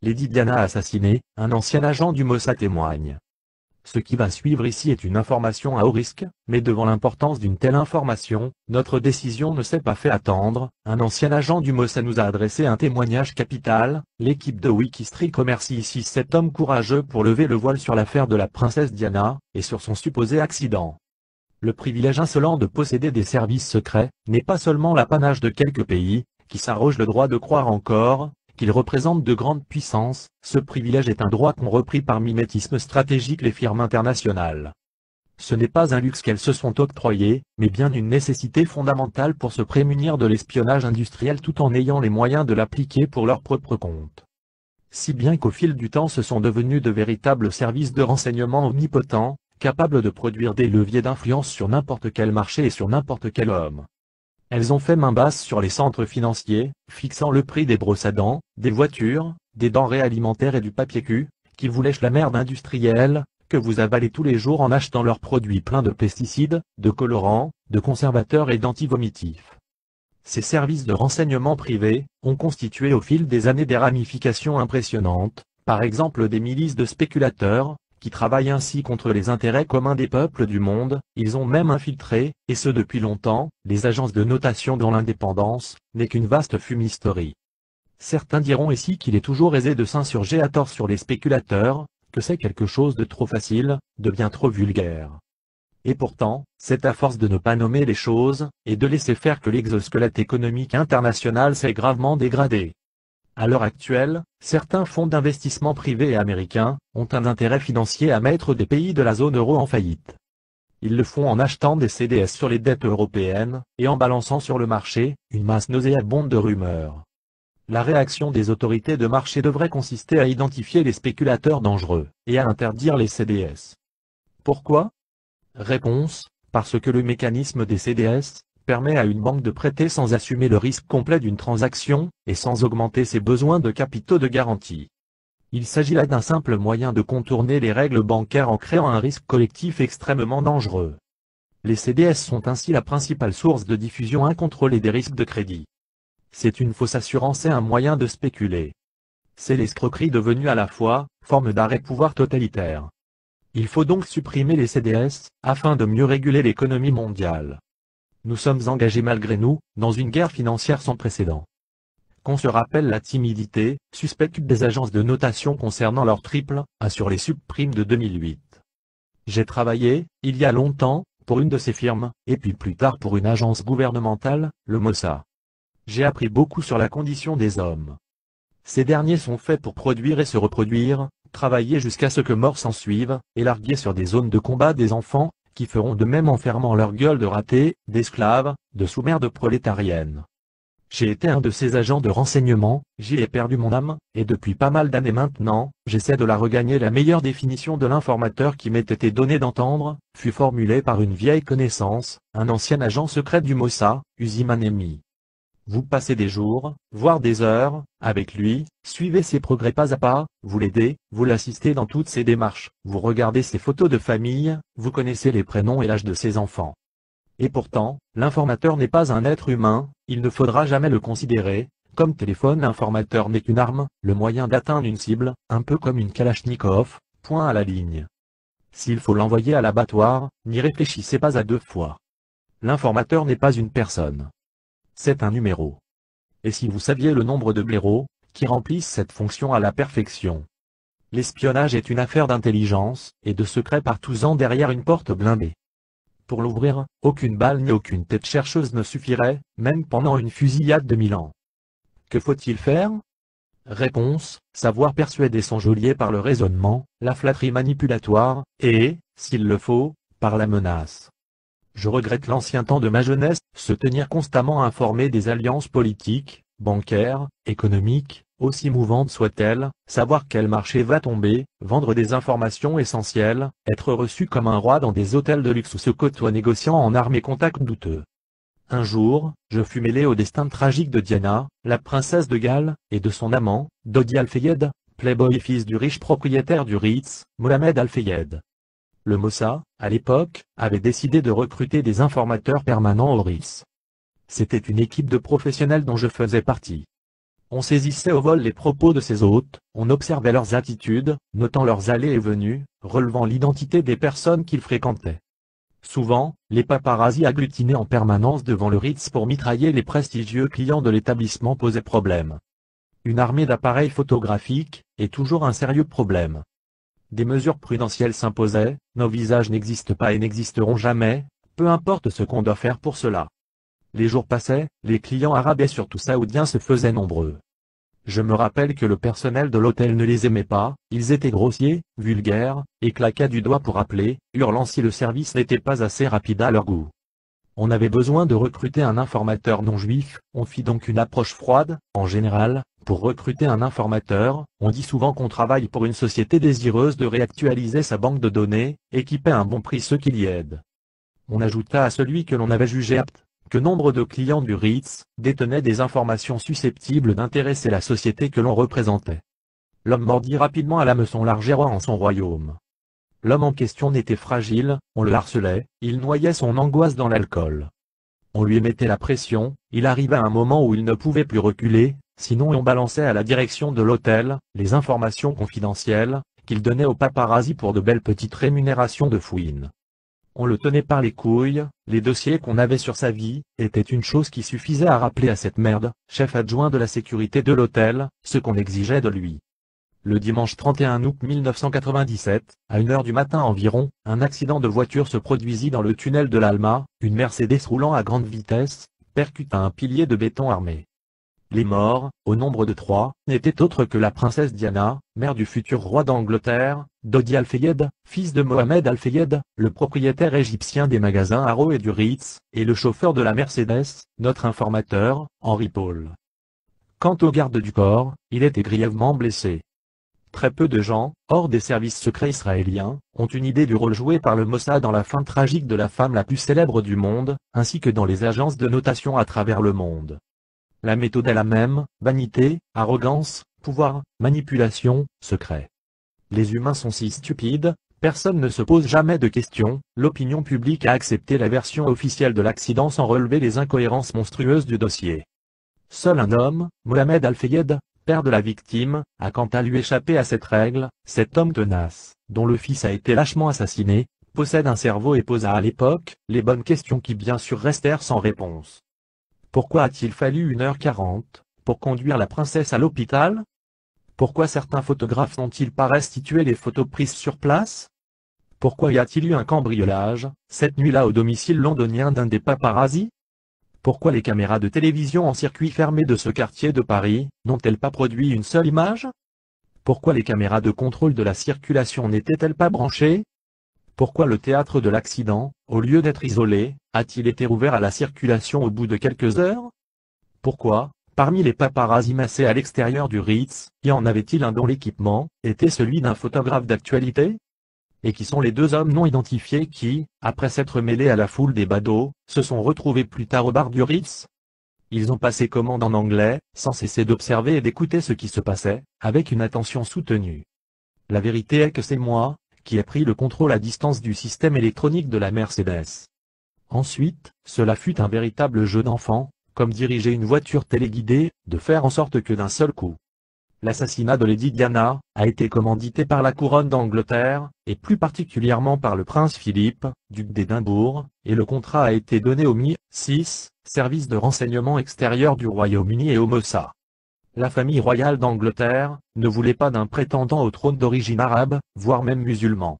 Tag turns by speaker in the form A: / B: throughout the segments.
A: Lady Diana assassinée, un ancien agent du Mossad témoigne. Ce qui va suivre ici est une information à haut risque, mais devant l'importance d'une telle information, notre décision ne s'est pas fait attendre. Un ancien agent du Mossad nous a adressé un témoignage capital. L'équipe de Wikistream remercie ici cet homme courageux pour lever le voile sur l'affaire de la princesse Diana, et sur son supposé accident. Le privilège insolent de posséder des services secrets n'est pas seulement l'apanage de quelques pays, qui s'arrogent le droit de croire encore qu'ils représentent de grandes puissances. Ce privilège est un droit qu'ont repris par mimétisme stratégique les firmes internationales. Ce n'est pas un luxe qu'elles se sont octroyé, mais bien une nécessité fondamentale pour se prémunir de l'espionnage industriel tout en ayant les moyens de l'appliquer pour leur propre compte. Si bien qu'au fil du temps ce sont devenus de véritables services de renseignement omnipotents, capables de produire des leviers d'influence sur n'importe quel marché et sur n'importe quel homme. Elles ont fait main basse sur les centres financiers, fixant le prix des brosses à dents, des voitures, des denrées alimentaires et du papier cul, qui vous lèchent la merde industrielle, que vous avalez tous les jours en achetant leurs produits pleins de pesticides, de colorants, de conservateurs et d'antivomitifs. Ces services de renseignement privés ont constitué au fil des années des ramifications impressionnantes, par exemple des milices de spéculateurs, qui travaillent ainsi contre les intérêts communs des peuples du monde. Ils ont même infiltré, et ce depuis longtemps, les agences de notation dont l'indépendance n'est qu'une vaste fumisterie. Certains diront ici qu'il est toujours aisé de s'insurger à tort sur les spéculateurs, que c'est quelque chose de trop facile, de bien trop vulgaire. Et pourtant, c'est à force de ne pas nommer les choses, et de laisser faire que l'exosquelette économique international s'est gravement dégradé. À l'heure actuelle, certains fonds d'investissement privés américains ont un intérêt financier à mettre des pays de la zone euro en faillite. Ils le font en achetant des CDS sur les dettes européennes, et en balançant sur le marché une masse nauséabonde de rumeurs. La réaction des autorités de marché devrait consister à identifier les spéculateurs dangereux, et à interdire les CDS. Pourquoi? Réponse: parce que le mécanisme des CDS permet à une banque de prêter sans assumer le risque complet d'une transaction, et sans augmenter ses besoins de capitaux de garantie. Il s'agit là d'un simple moyen de contourner les règles bancaires en créant un risque collectif extrêmement dangereux. Les CDS sont ainsi la principale source de diffusion incontrôlée des risques de crédit. C'est une fausse assurance et un moyen de spéculer. C'est l'escroquerie devenue à la fois forme d'arrêt pouvoir totalitaire. Il faut donc supprimer les CDS, afin de mieux réguler l'économie mondiale. Nous sommes engagés malgré nous, dans une guerre financière sans précédent. Qu'on se rappelle la timidité suspecte des agences de notation concernant leur triple A sur les subprimes de 2008. J'ai travaillé, il y a longtemps, pour une de ces firmes, et puis plus tard pour une agence gouvernementale, le Mossad. J'ai appris beaucoup sur la condition des hommes. Ces derniers sont faits pour produire et se reproduire, travailler jusqu'à ce que mort s'ensuive, et larguer sur des zones de combat des enfants, qui feront de même en fermant leur gueule de ratés, d'esclaves, de sous-merdes prolétariennes. J'ai été un de ces agents de renseignement, j'y ai perdu mon âme, et depuis pas mal d'années maintenant, j'essaie de la regagner. La meilleure définition de l'informateur qui m'ait été donnée d'entendre, fut formulée par une vieille connaissance, un ancien agent secret du Mossad, Uzi Manemi. Vous passez des jours, voire des heures, avec lui, suivez ses progrès pas à pas, vous l'aidez, vous l'assistez dans toutes ses démarches, vous regardez ses photos de famille, vous connaissez les prénoms et l'âge de ses enfants. Et pourtant, l'informateur n'est pas un être humain, il ne faudra jamais le considérer comme téléphone. L'informateur n'est qu'une arme, le moyen d'atteindre une cible, un peu comme une Kalachnikov, point à la ligne. S'il faut l'envoyer à l'abattoir, n'y réfléchissez pas à deux fois. L'informateur n'est pas une personne. C'est un numéro. Et si vous saviez le nombre de blaireaux qui remplissent cette fonction à la perfection. L'espionnage est une affaire d'intelligence et de secret partisans derrière une porte blindée. Pour l'ouvrir, aucune balle ni aucune tête chercheuse ne suffirait, même pendant une fusillade de 1000 ans. Que faut-il faire? Réponse: savoir persuader son geôlier par le raisonnement, la flatterie manipulatoire, et, s'il le faut, par la menace. Je regrette l'ancien temps de ma jeunesse, se tenir constamment informé des alliances politiques, bancaires, économiques, aussi mouvantes soient-elles, savoir quel marché va tomber, vendre des informations essentielles, être reçu comme un roi dans des hôtels de luxe où se côtoient négociants en armes et contacts douteux. Un jour, je fus mêlé au destin tragique de Diana, la princesse de Galles, et de son amant, Dodi Al-Fayed, playboy et fils du riche propriétaire du Ritz, Mohamed Al-Fayed. Le Mossad, à l'époque, avait décidé de recruter des informateurs permanents au Ritz. C'était une équipe de professionnels dont je faisais partie. On saisissait au vol les propos de ses hôtes, on observait leurs attitudes, notant leurs allées et venues, relevant l'identité des personnes qu'ils fréquentaient. Souvent, les paparazzis agglutinés en permanence devant le Ritz pour mitrailler les prestigieux clients de l'établissement posaient problème. Une armée d'appareils photographiques est toujours un sérieux problème. Des mesures prudentielles s'imposaient, nos visages n'existent pas et n'existeront jamais, peu importe ce qu'on doit faire pour cela. Les jours passaient, les clients arabes et surtout saoudiens se faisaient nombreux. Je me rappelle que le personnel de l'hôtel ne les aimait pas, ils étaient grossiers, vulgaires, et claquaient du doigt pour appeler, hurlant si le service n'était pas assez rapide à leur goût. On avait besoin de recruter un informateur non juif, on fit donc une approche froide. En général, pour recruter un informateur, on dit souvent qu'on travaille pour une société désireuse de réactualiser sa banque de données, équiper à un bon prix ceux qui l'y aident. On ajouta à celui que l'on avait jugé apte, que nombre de clients du Ritz détenaient des informations susceptibles d'intéresser la société que l'on représentait. L'homme mordit rapidement à l'hameçon large et roi en son royaume. L'homme en question n'était fragile, on le harcelait, il noyait son angoisse dans l'alcool. On lui mettait la pression, il arriva un moment où il ne pouvait plus reculer, sinon on balançait à la direction de l'hôtel les informations confidentielles qu'il donnait aux paparazzis pour de belles petites rémunérations de fouine. On le tenait par les couilles, les dossiers qu'on avait sur sa vie étaient une chose qui suffisait à rappeler à cette merde, chef adjoint de la sécurité de l'hôtel, ce qu'on exigeait de lui. Le dimanche 31 août 1997, à 1h du matin environ, un accident de voiture se produisit dans le tunnel de l'Alma, une Mercedes roulant à grande vitesse, percuta un pilier de béton armé. Les morts, au nombre de 3, n'étaient autres que la princesse Diana, mère du futur roi d'Angleterre, Dodi Al-Fayed, fils de Mohamed Al-Fayed, le propriétaire égyptien des magasins Harrods et du Ritz, et le chauffeur de la Mercedes, notre informateur, Henry Paul. Quant au garde du corps, il était grièvement blessé. Très peu de gens, hors des services secrets israéliens, ont une idée du rôle joué par le Mossad dans la fin tragique de la femme la plus célèbre du monde, ainsi que dans les agences de notation à travers le monde. La méthode est la même, vanité, arrogance, pouvoir, manipulation, secret. Les humains sont si stupides, personne ne se pose jamais de questions, l'opinion publique a accepté la version officielle de l'accident sans relever les incohérences monstrueuses du dossier. Seul un homme, Mohamed Al-Fayed, père de la victime, a quant à lui échappé à cette règle. Cet homme tenace, dont le fils a été lâchement assassiné, possède un cerveau et posa à l'époque les bonnes questions qui bien sûr restèrent sans réponse. Pourquoi a-t-il fallu 1h40 pour conduire la princesse à l'hôpital? Pourquoi certains photographes n'ont-ils pas restitué les photos prises sur place? Pourquoi y a-t-il eu un cambriolage, cette nuit-là au domicile londonien d'un des paparazzis? Pourquoi les caméras de télévision en circuit fermé de ce quartier de Paris n'ont-elles pas produit une seule image? Pourquoi les caméras de contrôle de la circulation n'étaient-elles pas branchées? Pourquoi le théâtre de l'accident, au lieu d'être isolé, a-t-il été rouvert à la circulation au bout de quelques heures? Pourquoi, parmi les paparazzis massés à l'extérieur du Ritz, y en avait-il un dont l'équipement était celui d'un photographe d'actualité? Et qui sont les deux hommes non identifiés qui, après s'être mêlés à la foule des badauds, se sont retrouvés plus tard au bar du Ritz? Ils ont passé commande en anglais, sans cesser d'observer et d'écouter ce qui se passait, avec une attention soutenue. La vérité est que c'est moi qui ai pris le contrôle à distance du système électronique de la Mercedes. Ensuite, cela fut un véritable jeu d'enfant, comme diriger une voiture téléguidée, de faire en sorte que d'un seul coup. L'assassinat de Lady Diana a été commandité par la couronne d'Angleterre, et plus particulièrement par le prince Philippe, duc d'Édimbourg, et le contrat a été donné au MI6, service de renseignement extérieur du Royaume-Uni et au Mossad. La famille royale d'Angleterre ne voulait pas d'un prétendant au trône d'origine arabe, voire même musulman.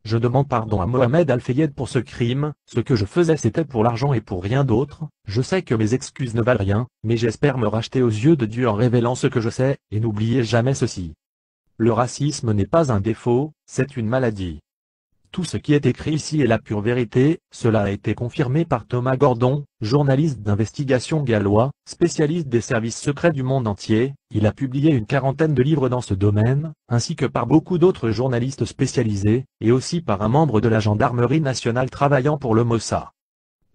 A: Je demande pardon à Mohamed Al-Fayed pour ce crime, ce que je faisais c'était pour l'argent et pour rien d'autre, je sais que mes excuses ne valent rien, mais j'espère me racheter aux yeux de Dieu en révélant ce que je sais, et n'oubliez jamais ceci. Le racisme n'est pas un défaut, c'est une maladie. Tout ce qui est écrit ici est la pure vérité, cela a été confirmé par Thomas Gordon, journaliste d'investigation gallois, spécialiste des services secrets du monde entier, il a publié une 40aine de livres dans ce domaine, ainsi que par beaucoup d'autres journalistes spécialisés, et aussi par un membre de la gendarmerie nationale travaillant pour le Mossad.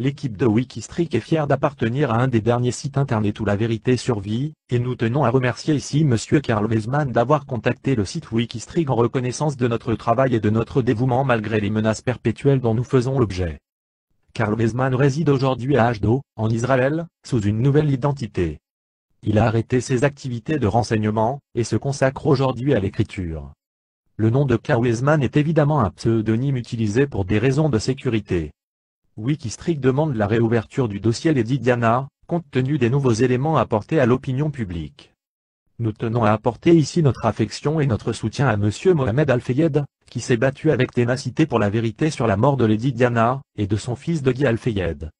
A: L'équipe de Wikistreak est fière d'appartenir à un des derniers sites internet où la vérité survit, et nous tenons à remercier ici Monsieur Carl Weisman d'avoir contacté le site Wikistreak en reconnaissance de notre travail et de notre dévouement malgré les menaces perpétuelles dont nous faisons l'objet. Carl Weisman réside aujourd'hui à Ashdod, en Israël, sous une nouvelle identité. Il a arrêté ses activités de renseignement, et se consacre aujourd'hui à l'écriture. Le nom de Klaus Weizmann est évidemment un pseudonyme utilisé pour des raisons de sécurité. Wikistrict demande la réouverture du dossier Lady Diana, compte tenu des nouveaux éléments apportés à l'opinion publique. Nous tenons à apporter ici notre affection et notre soutien à Monsieur Mohamed Al-Fayed, qui s'est battu avec ténacité pour la vérité sur la mort de Lady Diana, et de son fils de Guy Al-Fayed.